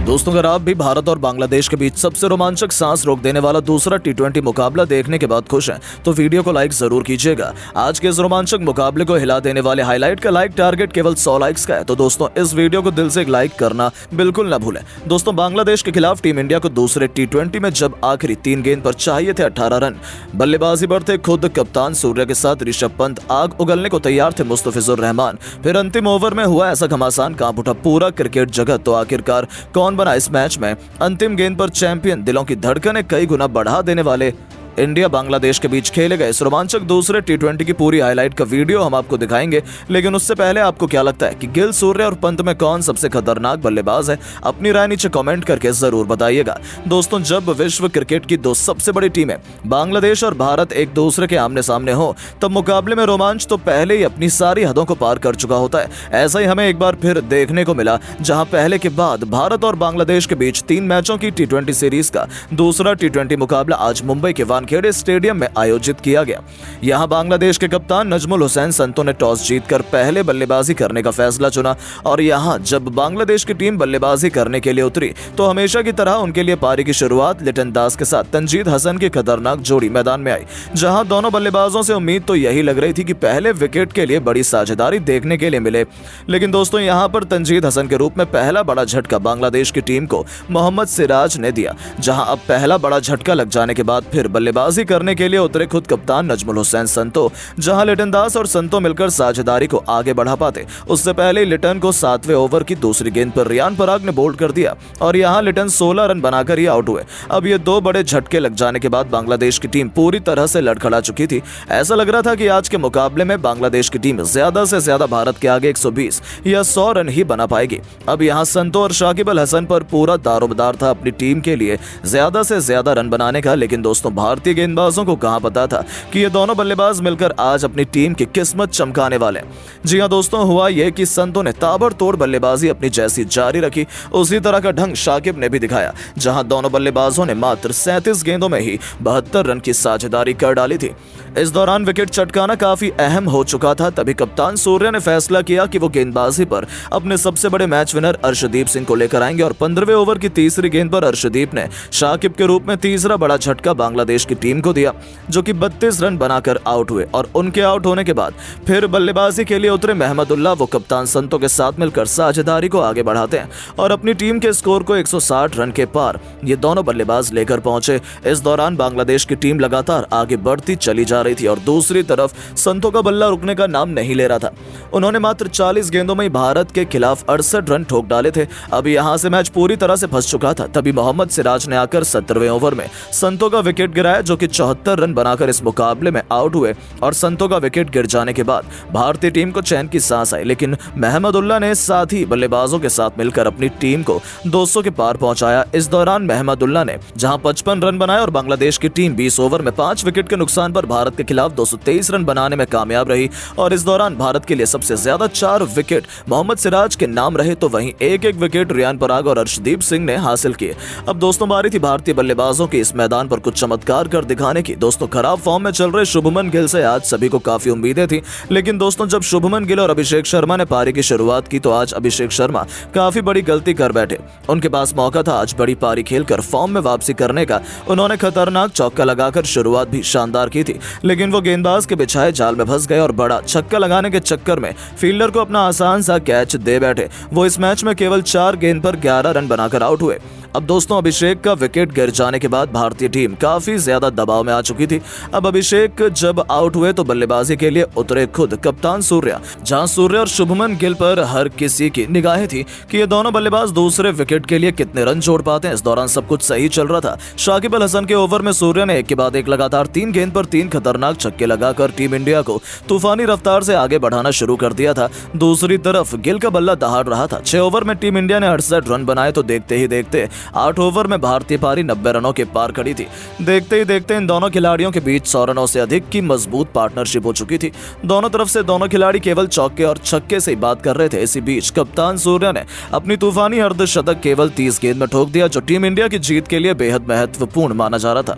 दोस्तों, अगर आप भी भारत और बांग्लादेश के बीच सबसे रोमांचक सांस रोक देने वाला दूसरा टी20 मुकाबला देखने के बाद खुश हैं, तो वीडियो को लाइक जरूर कीजिएगा। आज के इस रोमांचक मुकाबले को हिला देने वाले हाईलाइट का लाइक टारगेट केवल 100 लाइक्स का है, तो दोस्तों इस वीडियो को दिल से एक लाइक करना बिल्कुल न भूलें। दोस्तों, बांग्लादेश के खिलाफ टीम इंडिया को दूसरे टी20 में जब आखिरी 3 गेंद पर चाहिए थे 18 रन, बल्लेबाजी पर थे खुद कप्तान सूर्य के साथ ऋषभ पंत, आग उगलने को तैयार थे मुस्तफिजुर रहमान। फिर अंतिम ओवर में हुआ ऐसा घमासान, कांप उठा पूरा क्रिकेट जगत। तो आखिरकार कौन बना इस मैच में अंतिम गेंद पर चैंपियन? दिलों की धड़कनें कई गुना बढ़ा देने वाले इंडिया बांग्लादेश के बीच खेले गए इस रोमांचक दूसरे टी20 की पूरी हाईलाइट का वीडियो हम आपको दिखाएंगे। लेकिन उससे पहले आपको क्या लगता है कि गिल, सूर्य और पंत में कौन सबसे खतरनाक बल्लेबाज है? अपनी राय नीचे कमेंट करके जरूर बताइएगा। दोस्तों, जब विश्व क्रिकेट की दो सबसे बड़ी टीमें बांग्लादेश और भारत एक दूसरे के आमने सामने हो, तब मुकाबले में रोमांच तो पहले ही अपनी सारी हदों को पार कर चुका होता है। ऐसा ही हमें एक बार फिर देखने को मिला, जहां पहले के बाद भारत और बांग्लादेश के बीच 3 मैचों की टी20 सीरीज का दूसरा टी20 मुकाबला आज मुंबई के वानखेड़े स्टेडियम में आयोजित किया गया। यहां बांग्लादेश के कप्तान नजमुल हुसैन संतो ने टॉस जीतकर पहले बल्लेबाजी करने का फैसला चुना। और यहां जब बांग्लादेश की टीम बल्लेबाजी करने के लिए उतरी, तो हमेशा की तरह उनके लिए पारी की शुरुआत लिटन दास के साथ तंजीद हसन की खतरनाक जोड़ी मैदान में आई। जहां दोनों बल्लेबाजों से उम्मीद तो यही लग रही थी कि पहले विकेट के लिए बड़ी साझेदारी देखने के लिए मिले, लेकिन दोस्तों यहां पर तंजीद हसन के रूप में पहला बड़ा झटका बांग्लादेश की टीम को मोहम्मद सिराज ने दिया। जहां अब पहला बड़ा झटका लग जाने के बाद फिर बल्लेबाजी करने के लिए उतरे खुद कप्तान नजमुल हुसैन संतो। जहां लिटन दास और संतो मिलकर साझेदारी को आगे बढ़ा पाते, उससे पहले लिटन को 7वें ओवर की दूसरी गेंद पर रियान पराग ने बोल्ड कर दिया और यहां लिटन 16 रन बनाकर ही आउट हुए। अब ये 2 बड़े झटके लग जाने के बाद बांग्लादेश की टीम पूरी तरह से लड़खड़ा चुकी थी। ऐसा लग रहा था कि आज के मुकाबले में बांग्लादेश की टीम ज्यादा से ज्यादा भारत के आगे 120 या 100 रन ही बना पाएगी। अब यहां संतो और शाकिब अल हसन पर पूरा दारोमदार था अपनी टीम के लिए ज्यादा से ज्यादा रन बनाने का। लेकिन दोस्तों, भारतीय गेंदबाजों को कहां पता था कि ये दोनों बल्लेबाज मिलकर आज अपनी टीम की किस्मत चमकाने वाले। जी हां दोस्तों, हुआ ये कि संतो ने ताबड़तोड़ बल्लेबाजी अपनी जैसी जारी रखी, उसी तरह का ढंग शाकिब ने भी दिखाया। जहां दोनों बल्लेबाजों ने मात्र 37 गेंदों में ही 72 रन की साझेदारी कर डाली थी। इस दौरान विकेट चटकाना काफी अहम हो चुका था। तभी कप्तान सूर्य ने फैसला किया कि वो गेंदबाजी पर अपने सबसे बड़े मैच विनर अर्शदीप सिंह को लेकर आएंगे और 15वें ओवर की तीसरी गेंद पर अर्शदीप ने शाकिब के रूप में तीसरा बड़ा झटका बांग्लादेश की टीम को दिया, जो कि 32 रन बनाकर आउट हुए। और उनके आउट होने के बाद फिर बल्लेबाजी के लिए उतरे महमदुल्लाह। वो कप्तान संतो के साथ मिलकर साझेदारी को आगे बढ़ाते हैं और अपनी टीम के स्कोर को 160 रन के पार ये दोनों बल्लेबाज लेकर पहुंचे। इस दौरान बांग्लादेश की टीम लगातार आगे बढ़ती चली जा रही थी और दूसरी तरफ संतो का बल्ला रुकने का नाम नहीं ले रहा था। उन्होंने मात्र 40 गेंदों में भारत के खिलाफ 68 रन ठोक डाले थे। अब यहां से मैच पूरी तरह से फंस चुका था। तभी मोहम्मद सिराज ने आकर 17वें ओवर में संतो का विकेट गिराया, जो कि 74 रन बनाकर इस मुकाबले में आउट हुए। और संतो का विकेट गिर जाने के बाद भारतीय टीम को चैन की सांस आई, लेकिन महमदुल्लाह ने साथी बल्लेबाजों के साथ मिलकर अपनी टीम को 200 के पार पहुंचाया। इस दौरान महमदुल्लाह ने जहां 55 रन बनाए और बांग्लादेश की टीम 20 ओवर में 5 विकेट के नुकसान पर भारत के खिलाफ 223 रन बनाने में कामयाब रही। और इस दौरान भारत के लिए सबसे ज्यादा 4 विकेट मोहम्मद सिराज के नाम रहे, तो वहीं एक विकेट रियान पराग और अर्शदीप सिंह ने हासिल किए। अब दोस्तों, बारी थी भारतीय बल्लेबाजों के इस मैदान पर कुछ चमत्कार कर दिखाने की। दोस्तों, खराब फॉर्म में चल रहे शुभमन गिल से आज सभी को काफी उम्मीदें थी, लेकिन दोस्तों जब शुभमन गिल और अभिषेक शर्मा ने पारी की शुरुआत की, तो आज अभिषेक शर्मा काफी बड़ी गलती कर बैठे। उनके पास मौका था आज बड़ी पारी खेलकर फॉर्म में वापसी करने का। उन्होंने खतरनाक चौका लगाकर शुरुआत भी शानदार की थी, लेकिन वो गेंदबाज के बिछाए जाल में फंस गए और बड़ा छक्का लगाने के चक्कर में फील्डर को अपना आसान सा कैच दे बैठे। वो इस मैच में केवल 4 गेंद पर 11 रन बनाकर आउट हुए। अब दोस्तों, अभिषेक का विकेट गिर जाने के बाद भारतीय टीम काफी ज्यादा दबाव में आ चुकी थी। अब अभिषेक जब आउट हुए तो बल्लेबाजी के लिए उतरे खुद कप्तान सूर्य। जहां सूर्य और शुभमन गिल पर हर किसी की निगाहें थी कि ये दोनों बल्लेबाज दूसरे विकेट के लिए कितने रन जोड़ पाते हैं। इस दौरान सब कुछ सही चल रहा था। शाकिब अल हसन के ओवर में सूर्य ने एक के बाद एक लगातार 3 गेंद पर 3 खतरनाक छक्के लगाकर टीम इंडिया को तूफानी रफ्तार से आगे बढ़ाना शुरू कर दिया था। दूसरी तरफ गिल का बल्ला दहाड़ रहा था। 6 ओवर में टीम इंडिया ने 68 रन बनाए, तो देखते ही देखते 8 ओवर में भारतीय पारी 90 रनों के पार खड़ी थी। देखते ही देखते इन दोनों खिलाड़ियों के बीच 100 रनों से अधिक की मजबूत पार्टनरशिप हो चुकी थी। दोनों तरफ से दोनों खिलाड़ी केवल चौके और छक्के से ही बात कर रहे थे। इसी बीच कप्तान सूर्या ने अपनी तूफानी अर्धशतक केवल 30 गेंद में ठोक दिया, जो टीम इंडिया की जीत के लिए बेहद महत्वपूर्ण माना जा रहा था।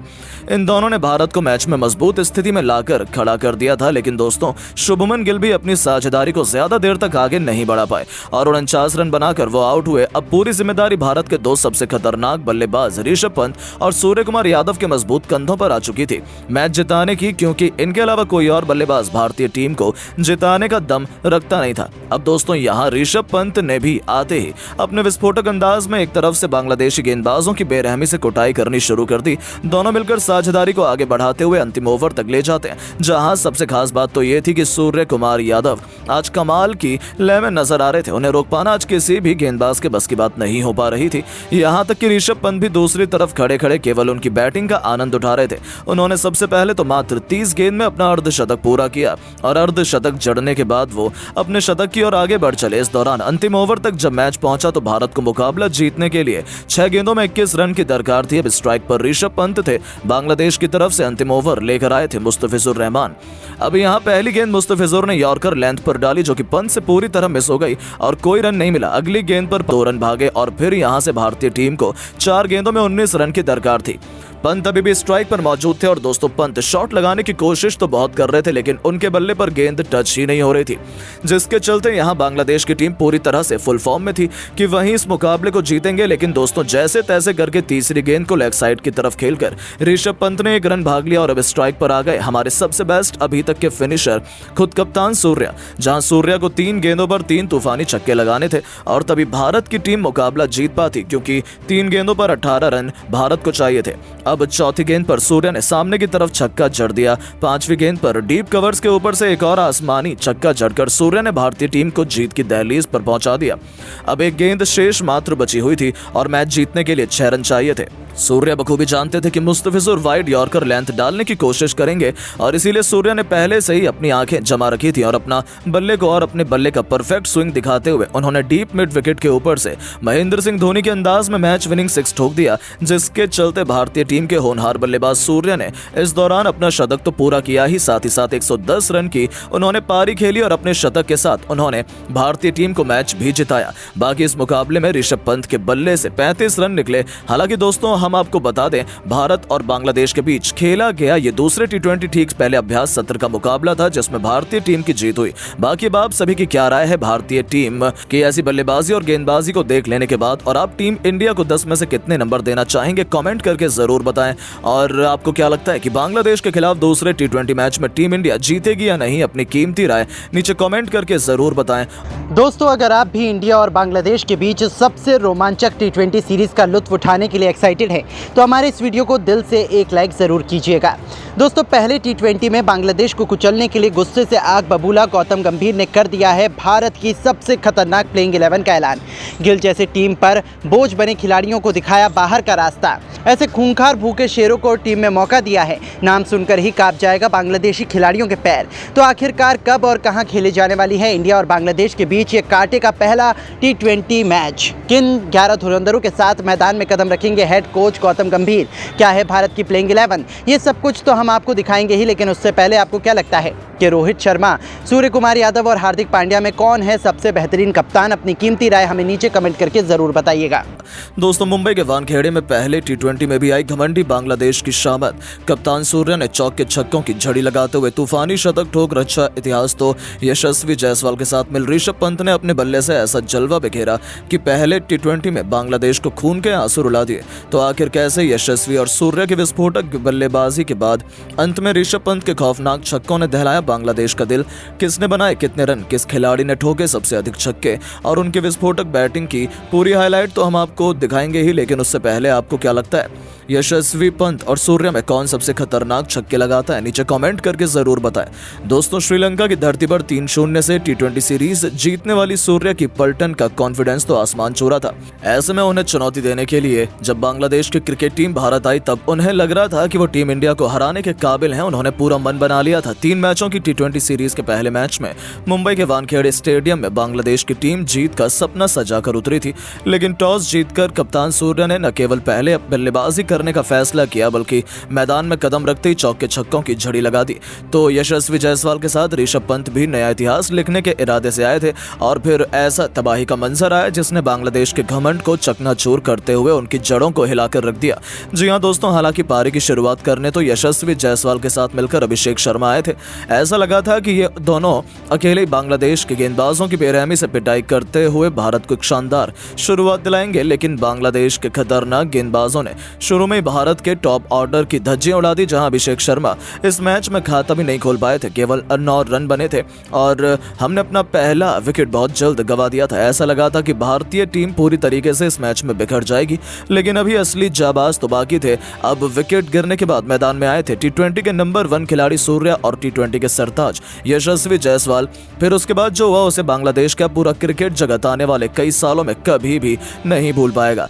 इन दोनों ने भारत को मैच में मजबूत स्थिति में लाकर खड़ा कर दिया था, लेकिन दोस्तों शुभमन गिल भी अपनी साझेदारी को ज्यादा देर तक आगे नहीं बढ़ा पाए और 49 रन बनाकर वो आउट हुए। अब पूरी जिम्मेदारी भारत के दो सबसे खतरनाक बल्लेबाज ऋषभ पंत और सूर्य कुमार यादव के मजबूत कंधों पर आ चुकी थी मैच जिताने की, क्योंकि इनके अलावा कोई और बल्लेबाज भारतीय टीम को जिताने का दम रखता नहीं था। अब दोस्तों यहाँ ऋषभ पंत ने भी आते ही अपने विस्फोटक अंदाज में एक तरफ से बांग्लादेशी गेंदबाजों की बेरहमी से कुटाई करनी शुरू कर दी। दोनों मिलकर साझेदारी को आगे बढ़ाते हुए अंतिम ओवर तक ले जाते हैं, जहां सबसे खास बात तो ये थी कि सूर्य कुमार यादव आज कमाल की लय में नजर आ रहे थे। उन्हें रोक पाना आज किसी भी गेंदबाज के बस की बात नहीं हो पा रही थी। यहाँ तक कि ऋषभ पंत भी दूसरी तरफ खड़े खड़े केवल उनकी बैटिंग का आनंद उठा रहे थे। उन्होंने सबसे पहले तो मात्र 30 गेंद में अपना अर्धशतक पूरा किया और अर्धशतक जड़ने के बाद वो अपने शतक की ओर आगे बढ़ चले। इस दौरान अंतिम ओवर तक जब मैच पहुंचा तो भारत को मुकाबला जीतने के लिए 6 गेंदों में 21 रन की दरकार थी। अब स्ट्राइक पर ऋषभ पंत थे। बांग्लादेश की तरफ से अंतिम ओवर लेकर आए थे मुस्तफिजुर रहमान। अब यहाँ पहली गेंद मुस्तफिजुर ने यॉर्कर लेंथ पर डाली, जो कि पंत से पूरी तरह मिस हो गई और कोई रन नहीं मिला। अगली गेंद पर 2 रन भागे और फिर यहाँ से भारतीय टीम को 4 गेंदों में 19 रन की दरकार थी। पंत अभी भी स्ट्राइक पर मौजूद थे और दोस्तों पंत शॉट लगाने की कोशिश तो बहुत कर रहे थे, लेकिन उनके बल्ले पर गेंद टच ही नहीं हो रही थी, जिसके चलते यहाँ बांग्लादेश की टीम पूरी तरह से फुल फॉर्म में थी कि वहीं इस मुकाबले को जीतेंगे। लेकिन दोस्तों जैसे तैसे करके तीसरी गेंद को लेग साइड की तरफ खेलकर ऋषभ पंत ने 1 रन भाग लिया और अब स्ट्राइक पर आ गए हमारे सबसे बेस्ट अभी तक के फिनिशर खुद कप्तान सूर्या। जहां सूर्या को 3 गेंदों पर 3 तूफानी छक्के लगाने थे और तभी भारत की टीम मुकाबला जीत पाती, क्योंकि 3 गेंदों पर 18 रन भारत को चाहिए थे। अब चौथी गेंद पर सूर्या ने सामने की तरफ छक्का जड़ दिया। 5वीं गेंद पर डीप कवर्स के ऊपर से एक और आसमानी छक्का जड़कर सूर्या ने भारतीय टीम को जीत की दहलीज पर पहुंचा दिया। अब 1 गेंद शेष मात्र बची हुई थी और मैच जीतने के लिए 6 रन चाहिए थे। सूर्या बखूबी जानते थे कि मुस्तफिजुर वाइड यॉर्कर लेंथ डालने की कोशिश करेंगे और इसीलिए सूर्या ने पहले से ही अपनी आंखें जमा रखी थी और अपना बल्ले को और अपने बल्ले का परफेक्ट स्विंग दिखाते हुए उन्होंने डीप मिड विकेट के ऊपर से महेंद्र सिंह धोनी के अंदाज में मैच विनिंग 6 ठोक दिया, जिसके चलते भारतीय टीम के होनहार बल्लेबाज सूर्या ने इस दौरान अपना शतक तो पूरा किया ही साथ 110 रन की उन्होंने पारी खेली और अपने शतक के साथ उन्होंने भारतीय टीम को मैच भी जिताया। बाकी इस मुकाबले में ऋषभ पंत के बल्ले से 35 रन निकले। हालांकि दोस्तों हम आपको बता दें, भारत और बांग्लादेश के बीच खेला गया ये दूसरे T20 ठीक पहले अभ्यास सत्र का मुकाबला था, जिसमें भारतीय टीम की जीत हुई। बाकी बाप सभी की क्या राय है भारतीय टीम की ऐसी बल्लेबाजी और गेंदबाजी को देख लेने के बाद, और आप टीम इंडिया को 10 में से कितने नंबर देना चाहेंगे कमेंट करके जरूर बताएं। और आपको क्या लगता है कि बांग्लादेश के खिलाफ दूसरे T20 मैच में टीम इंडिया जीतेगी या नहीं? अपनी कीमती राय नीचे कमेंट करके जरूर बताएं। दोस्तों अगर आप भी इंडिया और बांग्लादेश के बीच सबसे रोमांचक T20 सीरीज का लुत्फ उठाने के लिए एक्साइटेड हैं, तो हमारे इस वीडियो को दिल से एक लाइक ज़रूर कीजिएगा। दोस्तों पहले T20 में बांग्लादेश को कुचलने के लिए गुस्से से आग बबूला गौतम गंभीर ने कर दिया है भारत की सबसे खतरनाक प्लेइंग 11 का ऐलान। गिल जैसे टीम पर बोझ बने खिलाड़ियों को दिखाया बाहर का रास्ता। ऐसे खूंखार भूखे शेरों को टीम में मौका दिया है, नाम सुनकर ही कांप जाएगा बांग्लादेशी खिलाड़ियों के पैर। तो आखिरकार कब और कहां खेले जाने वाली है इंडिया और बांग्लादेश के बीच ये कांटे का पहला T20 मैच? किन 11 धुरंधरों के साथ मैदान में कदम रखेंगे हेड कोच गौतम गंभीर? क्या है भारत की प्लेइंग 11? ये सब कुछ तो हम आपको दिखाएंगे ही, लेकिन उससे पहले आपको क्या लगता है कि रोहित शर्मा, सूर्य कुमार यादव और हार्दिक पांड्या में कौन है सबसे बेहतरीन कप्तान? अपनी कीमती राय हमें नीचे कमेंट करके जरूर बताइएगा। दोस्तों मुंबई के वानखेड़े में पहले T20 में भी आई घमंडी बांग्लादेश की शामत। कप्तान सूर्या ने चौक के छक्कों की झड़ी लगाते हुए तूफानी शतक ठोक रचा इतिहास तो यशस्वी जायसवाल के साथ मिल ऋषभ पंत ने अपने बल्ले से ऐसा जलवा बिखेरा कि पहले T20 में बांग्लादेश को खून के आंसू रुला दिए। तो आखिर कैसे यशस्वी और सूर्या की विस्फोटक बल्लेबाजी के बाद अंत में ऋषभ पंत के खौफनाक छक्कों ने दहलाया बांग्लादेश का दिल? किसने बनाए कितने रन, किस खिलाड़ी ने ठोके सबसे अधिक छक्के और उनके विस्फोटक बैटिंग की पूरी हाईलाइट तो हम आपको दिखाएंगे ही, लेकिन उससे पहले आपको क्या लगता है यशस्वी पंत और सूर्या में कौन सबसे खतरनाक छक्के लगाता है, नीचे कमेंट करके जरूर बताएं। दोस्तों, श्रीलंका की धरती पर 3-0 से टी20 सीरीज जीतने वाली सूर्या की पलटन का कॉन्फिडेंस तो आसमान छू रहा था। ऐसे में उन्हें चुनौती देने के लिए जब बांग्लादेश की क्रिकेट टीम भारत आई तब उन्हें लग रहा था कि वो टीम इंडिया को हराने के काबिल हैं। उन्होंने पूरा मन बना लिया था। 3 मैचों की टी20 सीरीज के पहले मैच में मुंबई के वानखेड़े स्टेडियम में बांग्लादेश की टीम जीत का सपना सजाकर उतरी थी, लेकिन टॉस जीतकर कप्तान सूर्या ने न केवल पहले बल्लेबाजी करने का फैसला किया बल्कि मैदान में कदम रखते ही चौके छक्कों की झड़ी लगा दी। तो यशस्वी जायसवाल के साथ ऋषभ पंत भी नया इतिहास लिखने के इरादे से आए थे और फिर ऐसा तबाही का मंजर आया जिसने बांग्लादेश के घमंड को चकनाचूर करते हुए उनकी जड़ों को हिलाकर रख दिया। जी हां दोस्तों, हालांकि पारी की शुरुआत करने तो यशस्वी जायसवाल के साथ मिलकर अभिषेक शर्मा आए थे। ऐसा लगा था कि ये दोनों अकेले बांग्लादेश के गेंदबाजों की बेरहमी से पिटाई करते हुए भारत को एक शानदार शुरुआत दिलाएंगे, लेकिन बांग्लादेश के खतरनाक गेंदबाजों ने शुरू में भारत के टॉप ऑर्डर की धज्जियां उड़ा दी। जहां अभिषेक शर्मा इस मैच में खाता भी नहीं खोल पाए थे, केवल 9 रन बने थे और हमने अपना पहला विकेट बहुत जल्द गंवा दिया था। ऐसा लगा था कि भारतीय टीम पूरी तरीके से इस मैच में बिखर जाएगी, लेकिन अभी असली जाबाज तो बाकी थे। अब विकेट गिरने के बाद मैदान में आए थे टी20 के नंबर 1 खिलाड़ी सूर्या और टी20 के सरताज यशस्वी जायसवाल। फिर उसके बाद जो हुआ उसे बांग्लादेश का पूरा क्रिकेट जगत आने वाले कई सालों में कभी भी नहीं भूल पाएगा।